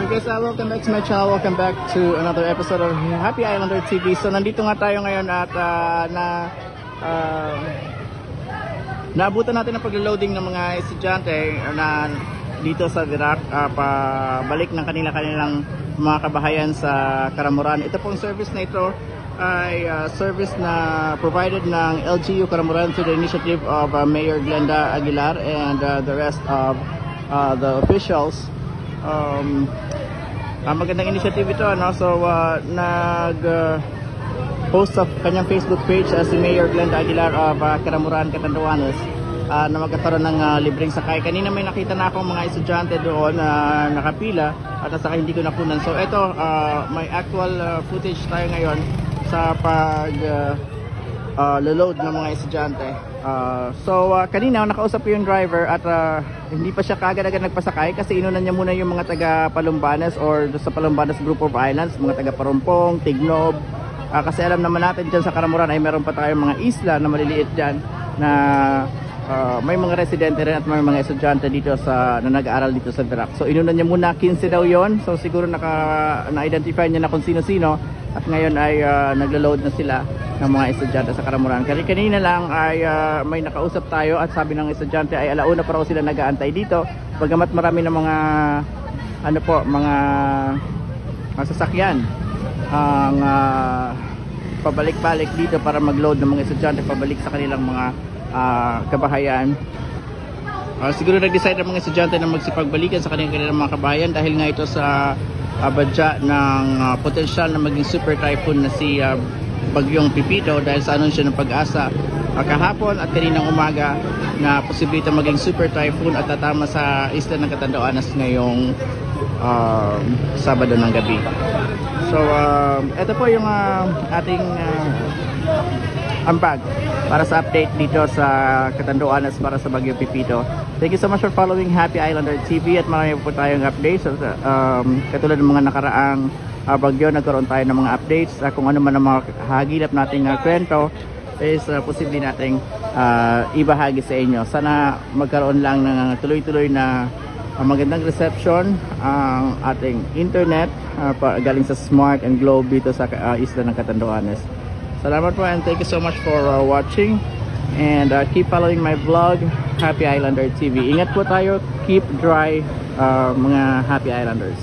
guys, welcome back to my channel. Welcome back to another episode of Happy Islander TV. So nandito nga tayo ngayon at naabutan natin ang paglo-loading ng mga estudyante na dito sa Virac, pabalik ng kanilang mga kabahayan sa Karamuran. Ito pong service na ito ay service na provided ng LGU Karamuran through the initiative of Mayor Glenda Aguilar and the rest of the officials. Magandang initiative ito, no? So post sa kanyang Facebook page si Mayor Glenda Aguilar of Karamuran, Catanduanes, na magkakaroon ng libreng sakay. Kanina may nakita na akong mga estudyante doon na nakapila at saka hindi ko nakunan. So ito, may actual footage tayo ngayon sa load ng mga estudyante. Kanina nakausap ko yung driver at hindi pa siya kagad-agad nagpasakay kasi inunan niya muna yung mga taga Palumbanas or sa Palumbanas Group of Islands, mga taga Parumpong, Tignob, kasi alam naman natin dyan sa Karamuran ay meron pa tayong mga isla na maliliit dyan na may mga residente rin at may mga estudyante dito na nag-aaral dito sa Virac. So inunan niya muna 15 daw yon. So siguro na-identify niya na kung sino-sino at ngayon ay naglo-load na sila ng mga estudyante sa Karamuran. Kanina lang ay may nakausap tayo at sabi ng estudyante ay alauna pa raw sila nag-aantay dito. Bagamat marami ng mga mga sasakyan ang pabalik-balik dito para mag-load ng mga estudyante pabalik sa kanilang mga kabahayan. Siguro nag-decide ang mga estudyante na magsipagbalikan sa kanilang mga kabahayan dahil nga ito sa badya ng potensyal na maging super typhoon na si Bagyong Pipito dahil sa anunsyo ng Pag-asa kahapon at kaninang umaga na posibleng maging super typhoon at tatama sa isla ng Catanduanes ngayong Sabado ng gabi. So ito po yung ating ambag para sa update dito sa Catanduanes para sa Bagyong Pipito. Thank you so much for following Happy Islander TV at marami po tayong updates. Katulad ng mga nakaraang bagyo, nagkaroon tayo ng mga updates. Kung ano man ang mga hagilap nating kwento is posible nating ibahagi sa inyo. Sana magkaroon lang ng tuloy-tuloy na magandang reception ang ating internet galing sa Smart and Globe dito sa isla ng Catanduanes. Salamat po and thank you so much for watching and keep following my vlog Happy Islander TV. Ingat po tayo, keep dry mga Happy Islanders.